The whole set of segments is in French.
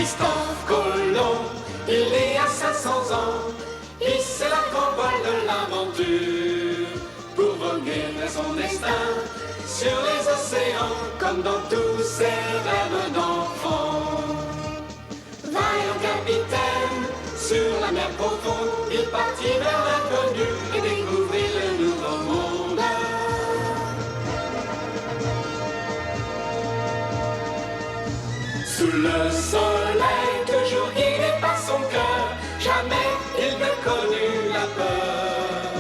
Christophe Colomb, il est à 500 ans, et c'est la grande voile de l'aventure, pour voguer vers son destin, sur les océans, comme dans tous ses rêves d'enfant. Vaillant capitaine, sur la mer profonde, il partit vers l'inconnu et découvrit le nouveau monde. Sous le soleil, toujours guidé par son cœur, jamais il ne connut la peur.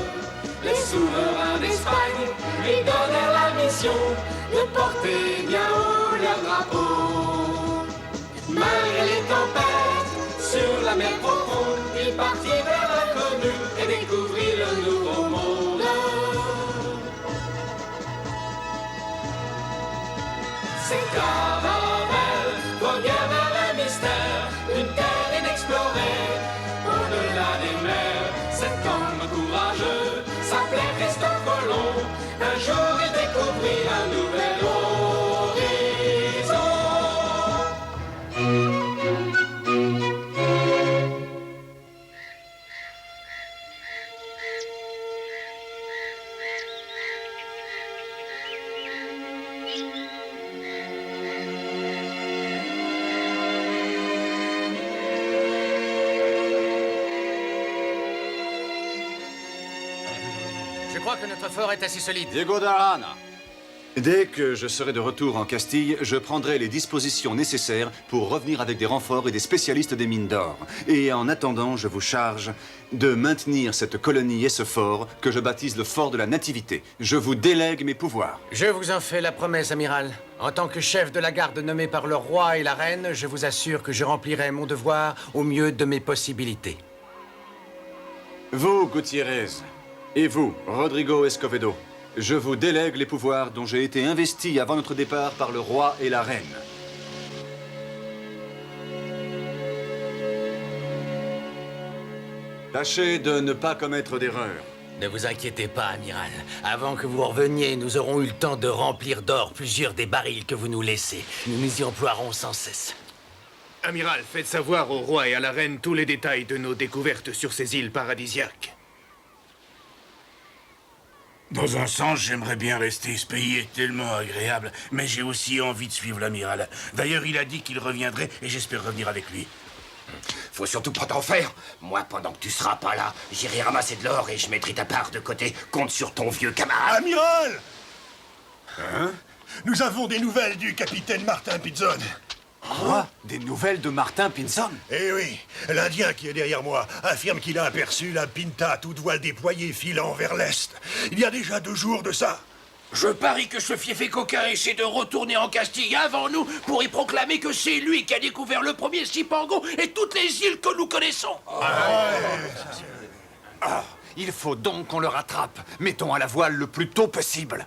Les souverains d'Espagne lui donnèrent la mission de porter bien haut leur drapeau. Malgré les tempêtes, sur la mer profonde, il partit vers l'inconnu et découvrit le nouveau monde. Ces caravelles voguèrent vers le mystère d'une terre inexplorée, au-delà des mers. Cet homme courageux s'appelait Christophe Colomb. Un jour il découvrit un nouvel horizon. Je crois que notre fort est assez solide. Diego d'Arana. Dès que je serai de retour en Castille, je prendrai les dispositions nécessaires pour revenir avec des renforts et des spécialistes des mines d'or. Et en attendant, je vous charge de maintenir cette colonie et ce fort que je baptise le fort de la Nativité. Je vous délègue mes pouvoirs. Je vous en fais la promesse, amiral. En tant que chef de la garde nommé par le roi et la reine, je vous assure que je remplirai mon devoir au mieux de mes possibilités. Vous, Gutiérrez, et vous, Rodrigo Escovedo, je vous délègue les pouvoirs dont j'ai été investi avant notre départ par le roi et la reine. Tâchez de ne pas commettre d'erreur. Ne vous inquiétez pas, amiral. Avant que vous reveniez, nous aurons eu le temps de remplir d'or plusieurs des barils que vous nous laissez. Nous nous y emploierons sans cesse. Amiral, faites savoir au roi et à la reine tous les détails de nos découvertes sur ces îles paradisiaques. Dans un sens, j'aimerais bien rester. Ce pays est tellement agréable, mais j'ai aussi envie de suivre l'amiral. D'ailleurs, il a dit qu'il reviendrait et j'espère revenir avec lui. Faut surtout pas t'en faire. Moi, pendant que tu seras pas là, j'irai ramasser de l'or et je mettrai ta part de côté. Compte sur ton vieux camarade. Amiral! Hein? Nous avons des nouvelles du capitaine Martin Pinzon. Quoi? Des nouvelles de Martin Pinzon? Eh oui, l'Indien qui est derrière moi affirme qu'il a aperçu la Pinta à toute voile déployée filant vers l'est. Il y a déjà 2 jours de ça. Je parie que ce fiefé coquin essaie de retourner en Castille avant nous pour y proclamer que c'est lui qui a découvert le premier Cipango et toutes les îles que nous connaissons. Il faut donc qu'on le rattrape. Mettons à la voile le plus tôt possible.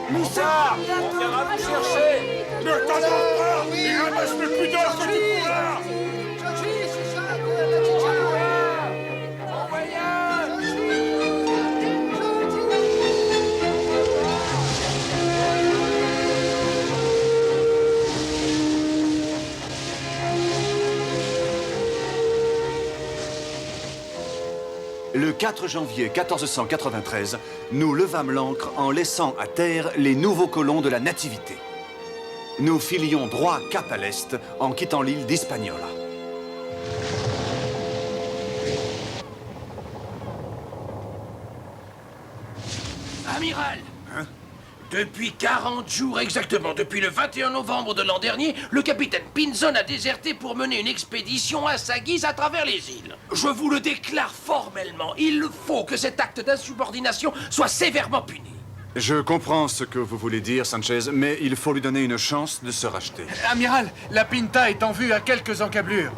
Moussa! On viendra vous chercher! Ne t'en pas! Il ramasse le plus d'or que tu pourras! Le 4 janvier 1493, nous levâmes l'ancre en laissant à terre les nouveaux colons de la Nativité. Nous filions droit cap à l'est en quittant l'île d'Hispaniola. Amiral! Depuis 40 jours exactement, depuis le 21 novembre de l'an dernier, le capitaine Pinzon a déserté pour mener une expédition à sa guise à travers les îles. Je vous le déclare formellement, il faut que cet acte d'insubordination soit sévèrement puni. Je comprends ce que vous voulez dire, Sanchez, mais il faut lui donner une chance de se racheter. Amiral, la Pinta est en vue à quelques encablures.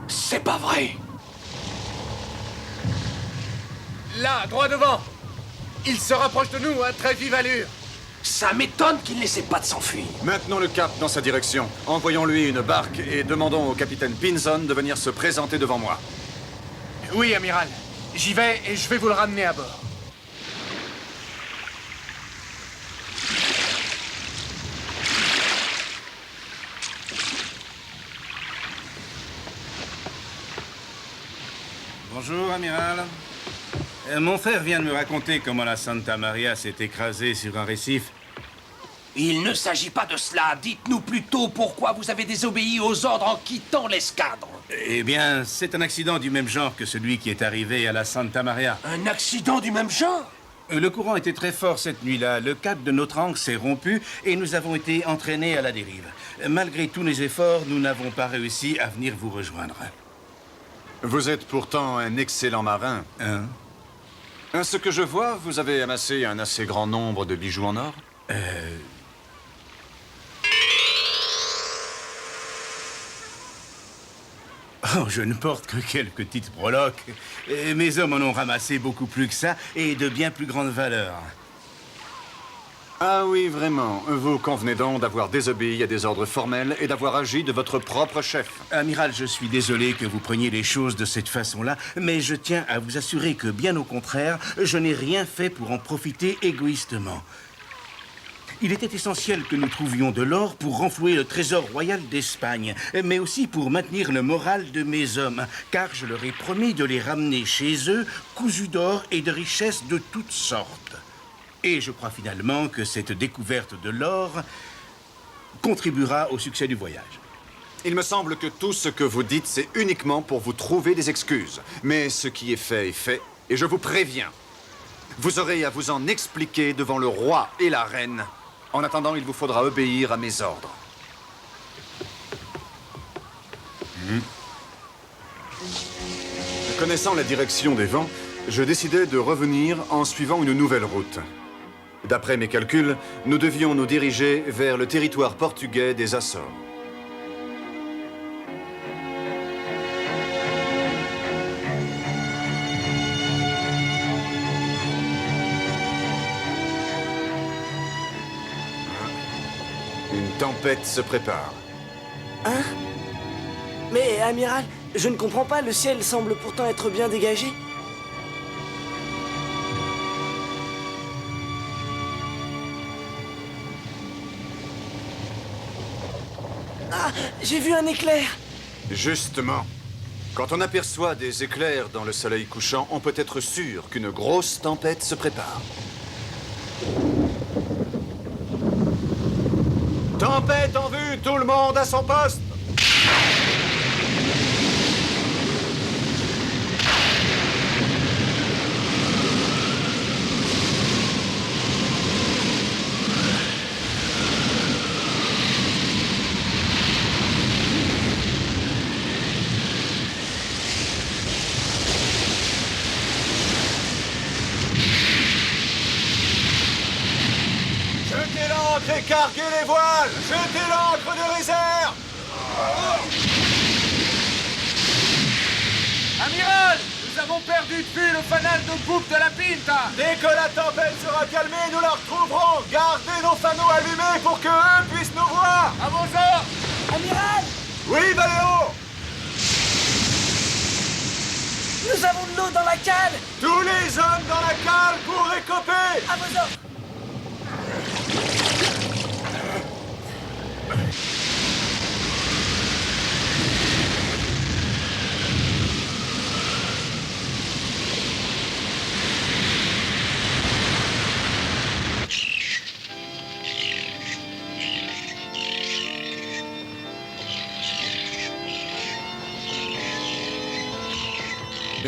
C'est pas vrai! Là, droit devant! Il se rapproche de nous à très vive allure. Ça m'étonne qu'il n'essaie pas de s'enfuir. Maintenons le cap dans sa direction. Envoyons-lui une barque et demandons au capitaine Pinzon de venir se présenter devant moi. Oui, amiral. J'y vais et je vais vous le ramener à bord. Bonjour, amiral. Mon frère vient de me raconter comment la Santa Maria s'est écrasée sur un récif. Il ne s'agit pas de cela. Dites-nous plutôt pourquoi vous avez désobéi aux ordres en quittant l'escadre. Eh bien, c'est un accident du même genre que celui qui est arrivé à la Santa Maria. Un accident du même genre? Le courant était très fort cette nuit-là. Le cap de notre ancre s'est rompu et nous avons été entraînés à la dérive. Malgré tous nos efforts, nous n'avons pas réussi à venir vous rejoindre. Vous êtes pourtant un excellent marin. Hein? À ce que je vois, vous avez amassé un assez grand nombre de bijoux en or. Oh, je ne porte que quelques petites breloques. Mes hommes en ont ramassé beaucoup plus que ça et de bien plus grande valeur. Ah oui, vraiment. Vous convenez donc d'avoir désobéi à des ordres formels et d'avoir agi de votre propre chef. Amiral, je suis désolé que vous preniez les choses de cette façon-là, mais je tiens à vous assurer que, bien au contraire, je n'ai rien fait pour en profiter égoïstement. Il était essentiel que nous trouvions de l'or pour renflouer le trésor royal d'Espagne, mais aussi pour maintenir le moral de mes hommes, car je leur ai promis de les ramener chez eux, cousus d'or et de richesses de toutes sortes. Et je crois finalement que cette découverte de l'or contribuera au succès du voyage. Il me semble que tout ce que vous dites, c'est uniquement pour vous trouver des excuses. Mais ce qui est fait, et je vous préviens. Vous aurez à vous en expliquer devant le roi et la reine. En attendant, il vous faudra obéir à mes ordres. Connaissant la direction des vents, je décidai de revenir en suivant une nouvelle route. D'après mes calculs, nous devions nous diriger vers le territoire portugais des Açores. Une tempête se prépare. Hein? Mais, amiral, je ne comprends pas, le ciel semble pourtant être bien dégagé. Ah, j'ai vu un éclair! Justement, quand on aperçoit des éclairs dans le soleil couchant, on peut être sûr qu'une grosse tempête se prépare. Tempête en vue, tout le monde à son poste! Jetez l'ancre et carguez les voiles! Jetez l'ancre de réserve! Amiral! Nous avons perdu de vue le fanal de bouc de la Pinta! Dès que la tempête sera calmée, nous la retrouverons! Gardez nos fanaux allumés pour que eux puissent nous voir! À vos ordres! Amiral! Oui, Valéo! Nous avons de l'eau dans la cale! Tous les hommes dans la cale pour récoper! À vos ordres!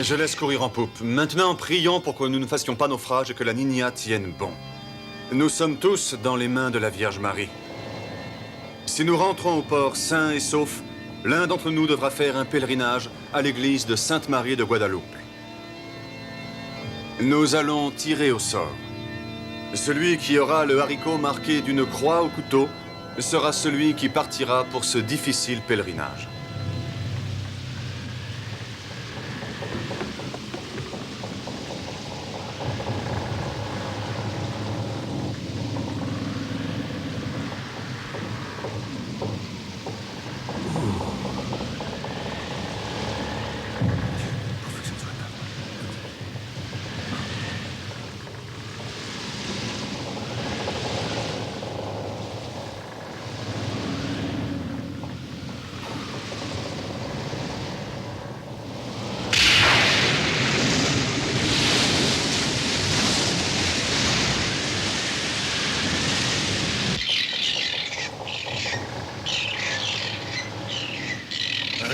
Je laisse courir en poupe. Maintenant, prions pour que nous ne fassions pas naufrage et que la Niña tienne bon. Nous sommes tous dans les mains de la Vierge Marie. Si nous rentrons au port sains et saufs, l'un d'entre nous devra faire un pèlerinage à l'église de Sainte-Marie de Guadeloupe. Nous allons tirer au sort. Celui qui aura le haricot marqué d'une croix au couteau sera celui qui partira pour ce difficile pèlerinage.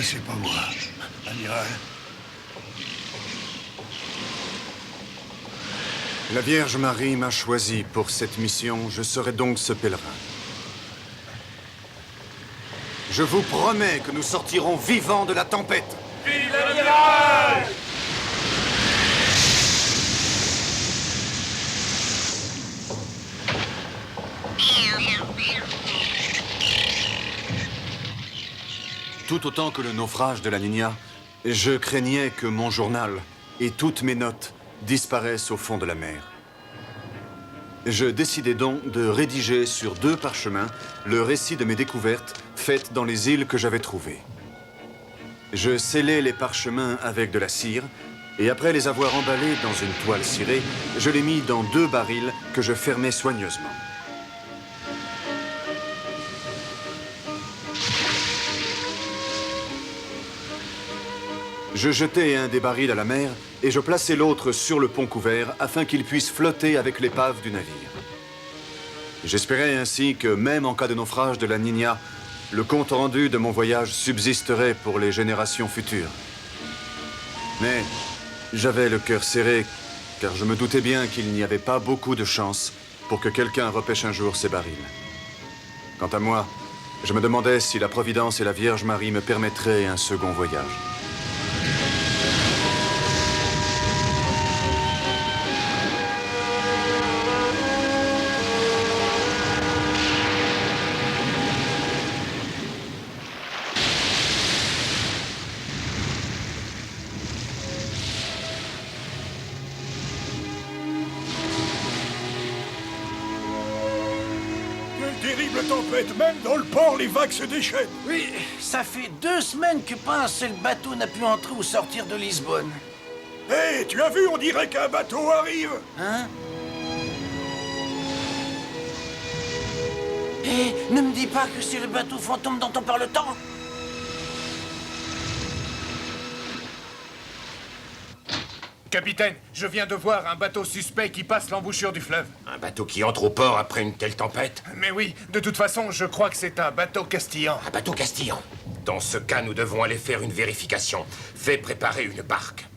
c'est pas moi, amiral. La Vierge Marie m'a choisi pour cette mission. Je serai donc ce pèlerin. Je vous promets que nous sortirons vivants de la tempête. Vive l'amiral! Tout autant que le naufrage de la Niña, je craignais que mon journal et toutes mes notes disparaissent au fond de la mer. Je décidai donc de rédiger sur 2 parchemins le récit de mes découvertes faites dans les îles que j'avais trouvées. Je scellai les parchemins avec de la cire et après les avoir emballés dans une toile cirée, je les mis dans 2 barils que je fermai soigneusement. Je jetai un des barils à la mer et je plaçai l'autre sur le pont couvert afin qu'il puisse flotter avec l'épave du navire. J'espérais ainsi que, même en cas de naufrage de la Niña, le compte rendu de mon voyage subsisterait pour les générations futures. Mais j'avais le cœur serré, car je me doutais bien qu'il n'y avait pas beaucoup de chance pour que quelqu'un repêche un jour ces barils. Quant à moi, je me demandais si la Providence et la Vierge Marie me permettraient un second voyage. Terrible tempête, même dans le port, les vagues se déchaînent. Oui, ça fait 2 semaines que pas un seul bateau n'a pu entrer ou sortir de Lisbonne. Hé, tu as vu, on dirait qu'un bateau arrive. Hein? Hé, ne me dis pas que c'est le bateau fantôme dont on parle tant. Capitaine, je viens de voir un bateau suspect qui passe l'embouchure du fleuve. Un bateau qui entre au port après une telle tempête? Mais oui, de toute façon, je crois que c'est un bateau castillan. Un bateau castillan. Dans ce cas, nous devons aller faire une vérification. Fais préparer une barque.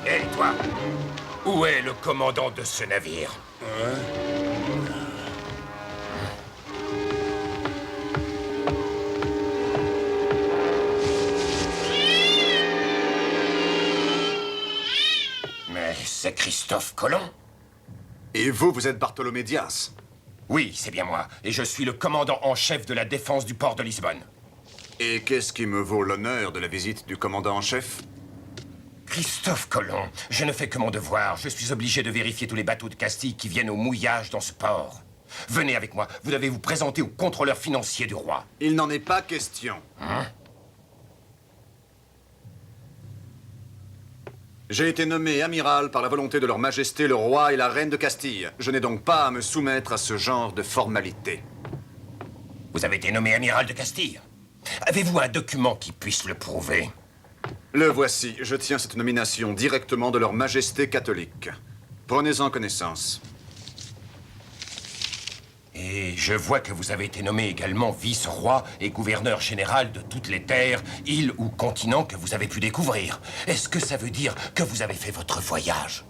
Hé, toi! Où est le commandant de ce navire? Mais c'est Christophe Colomb? Et vous, vous êtes Bartholomé Dias? Oui, c'est bien moi. Et je suis le commandant en chef de la défense du port de Lisbonne. Et qu'est-ce qui me vaut l'honneur de la visite du commandant en chef? Christophe Colomb, je ne fais que mon devoir. Je suis obligé de vérifier tous les bateaux de Castille qui viennent au mouillage dans ce port. Venez avec moi. Vous devez vous présenter au contrôleur financier du roi. Il n'en est pas question. Hein? J'ai été nommé amiral par la volonté de leur majesté le roi et la reine de Castille. Je n'ai donc pas à me soumettre à ce genre de formalité. Vous avez été nommé amiral de Castille. Avez-vous un document qui puisse le prouver? Le voici. Je tiens cette nomination directement de leur majesté catholique. Prenez-en connaissance. Et je vois que vous avez été nommé également vice-roi et gouverneur général de toutes les terres, îles ou continents que vous avez pu découvrir. Est-ce que ça veut dire que vous avez fait votre voyage?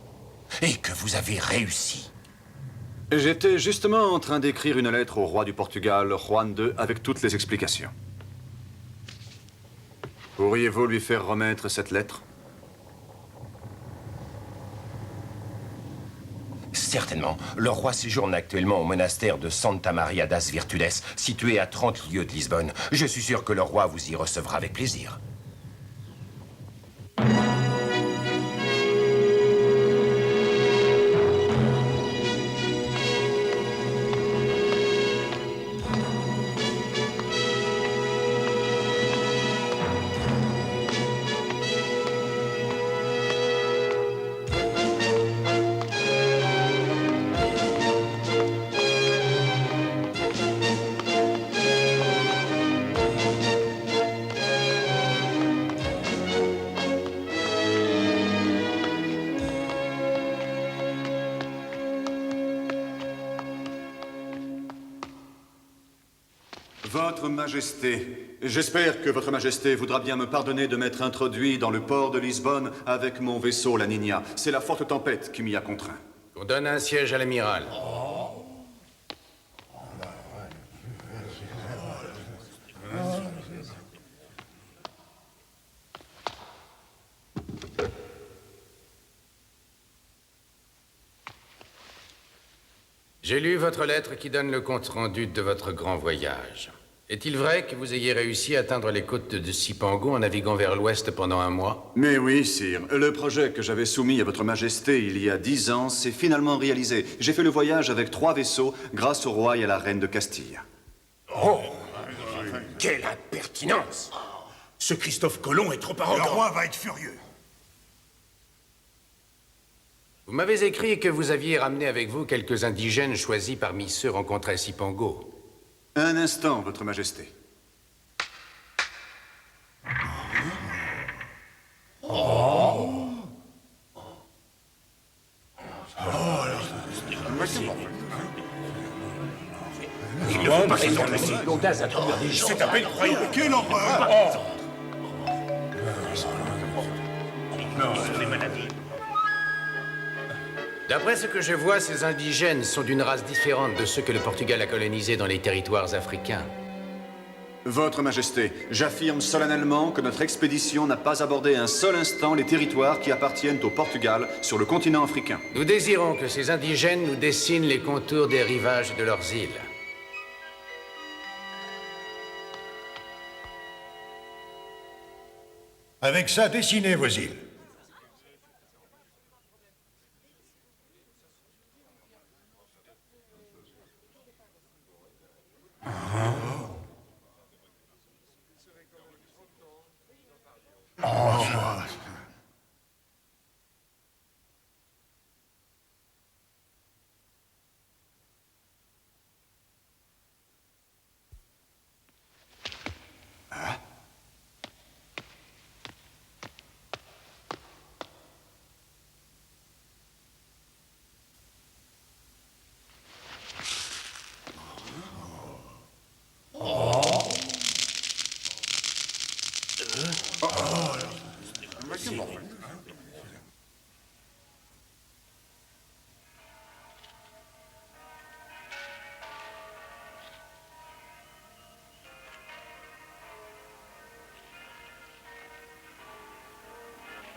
Et que vous avez réussi? J'étais justement en train d'écrire une lettre au roi du Portugal, Juan II, avec toutes les explications. Pourriez-vous lui faire remettre cette lettre? Certainement. Le roi séjourne actuellement au monastère de Santa Maria das Virtudes, situé à 30 lieues de Lisbonne. Je suis sûr que le roi vous y recevra avec plaisir. Votre Majesté, j'espère que Votre Majesté voudra bien me pardonner de m'être introduit dans le port de Lisbonne avec mon vaisseau, la Niña. C'est la forte tempête qui m'y a contraint. On donne un siège à l'amiral. J'ai lu votre lettre qui donne le compte-rendu de votre grand voyage. Est-il vrai que vous ayez réussi à atteindre les côtes de Cipango en naviguant vers l'ouest pendant un mois? Mais oui, sire. Le projet que j'avais soumis à Votre Majesté il y a 10 ans s'est finalement réalisé. J'ai fait le voyage avec 3 vaisseaux grâce au roi et à la reine de Castille. Oh! Quelle impertinence! Ce Christophe Colomb est trop arrogant. Le roi va être furieux. Vous m'avez écrit que vous aviez ramené avec vous quelques indigènes choisis parmi ceux rencontrés à Cipango. Un instant, Votre Majesté. Il ne faut pas s'étonner l'audace d'introduire des gens. C'est à peine croyable. Quelle horreur! D'après ce que je vois, ces indigènes sont d'une race différente de ceux que le Portugal a colonisés dans les territoires africains. Votre Majesté, j'affirme solennellement que notre expédition n'a pas abordé un seul instant les territoires qui appartiennent au Portugal sur le continent africain. Nous désirons que ces indigènes nous dessinent les contours des rivages de leurs îles. Avec ça, dessinez vos îles.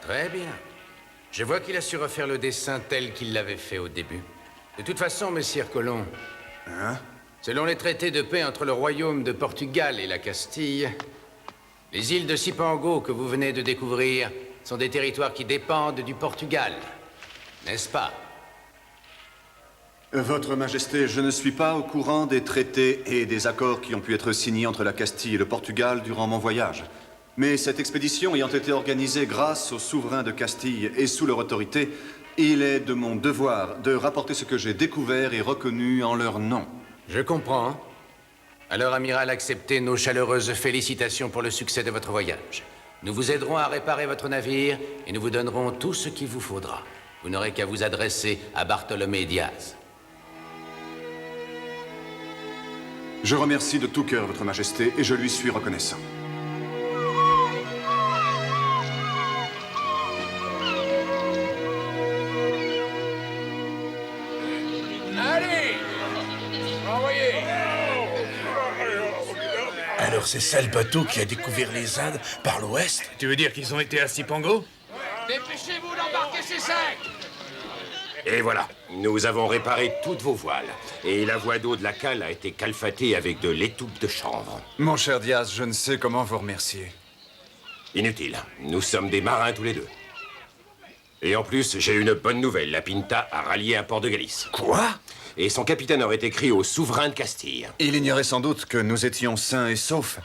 Très bien. Je vois qu'il a su refaire le dessin tel qu'il l'avait fait au début. De toute façon, Messire Colomb, selon les traités de paix entre le royaume de Portugal et la Castille, les îles de Cipango que vous venez de découvrir sont des territoires qui dépendent du Portugal, n'est-ce pas? Votre Majesté, je ne suis pas au courant des traités et des accords qui ont pu être signés entre la Castille et le Portugal durant mon voyage. Mais cette expédition ayant été organisée grâce aux souverains de Castille et sous leur autorité, il est de mon devoir de rapporter ce que j'ai découvert et reconnu en leur nom. Je comprends. Alors, amiral, acceptez nos chaleureuses félicitations pour le succès de votre voyage. Nous vous aiderons à réparer votre navire et nous vous donnerons tout ce qu'il vous faudra. Vous n'aurez qu'à vous adresser à Bartolomé Diaz. Je remercie de tout cœur Votre Majesté et je lui suis reconnaissant. Allez! Envoyez! Alors c'est ça le bateau qui a découvert les Indes par l'ouest? Tu veux dire qu'ils ont été à Cipango? Dépêchez-vous d'embarquer ces sacs! Et voilà, nous avons réparé toutes vos voiles. Et la voie d'eau de la cale a été calfatée avec de l'étoupe de chanvre. Mon cher Diaz, je ne sais comment vous remercier. Inutile, nous sommes des marins tous les deux. Et en plus, j'ai une bonne nouvelle. La Pinta a rallié un port de Galice. Quoi? Et son capitaine aurait écrit au souverain de Castille. Il ignorait sans doute que nous étions sains et saufs.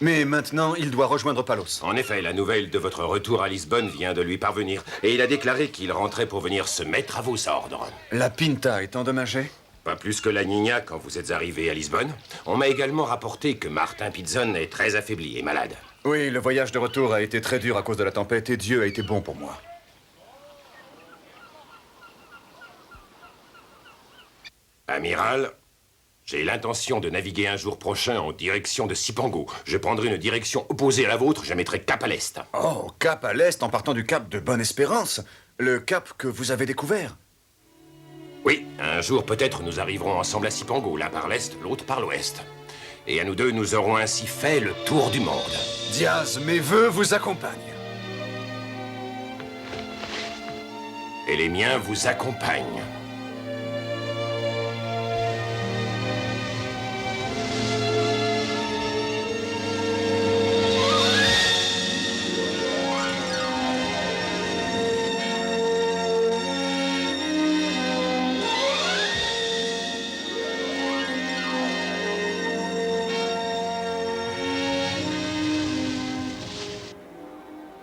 Mais maintenant, il doit rejoindre Palos. En effet, la nouvelle de votre retour à Lisbonne vient de lui parvenir. Et il a déclaré qu'il rentrait pour venir se mettre à vos ordres. La Pinta est endommagée? Pas plus que la Niña quand vous êtes arrivé à Lisbonne. On m'a également rapporté que Martin Pinzon est très affaibli et malade. Oui, le voyage de retour a été très dur à cause de la tempête et Dieu a été bon pour moi. Amiral, J'ai l'intention de naviguer un jour prochain en direction de Cipango. Je prendrai une direction opposée à la vôtre, je mettrai cap à l'est. Oh, cap à l'est en partant du cap de Bonne-Espérance. Le cap que vous avez découvert. Oui, un jour peut-être nous arriverons ensemble à Cipango, l'un par l'est, l'autre par l'ouest. Et à nous deux, nous aurons ainsi fait le tour du monde. Diaz, mes vœux vous accompagnent. Et les miens vous accompagnent.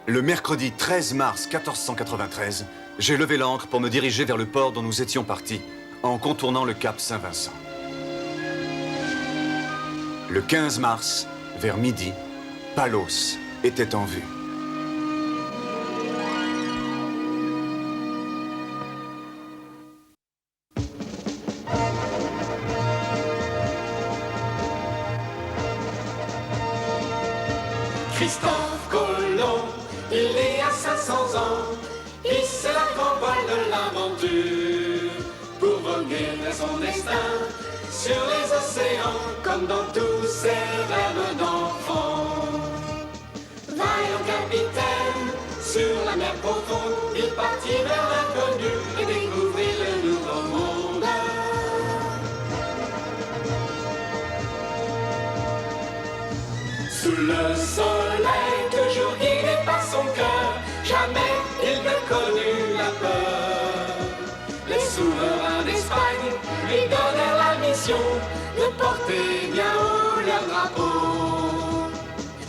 Le mercredi 13 mars 1493, j'ai levé l'ancre pour me diriger vers le port dont nous étions partis, en contournant le cap Saint-Vincent. Le 15 mars, vers midi, Palos était en vue. Christophe Colomb, il est à 500 ans, il c'est la grande voile de l'aventure, pour voguer vers son destin, sur les océans, comme dans tous ses rêves d'enfant. Vaillant capitaine, sur la mer profonde, il partit vers l'inconnu et découvrit le nouveau monde. Sous le soleil, toujours guidé par son cœur, jamais il ne connut la peur. Les souverains d'Espagne lui donnèrent la mission de porter bien haut leur drapeau.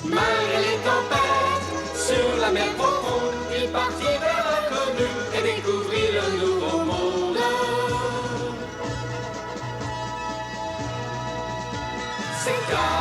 Malgré les tempêtes, sur la mer profonde, il partit vers l'inconnu et découvrit le nouveau monde. C'est car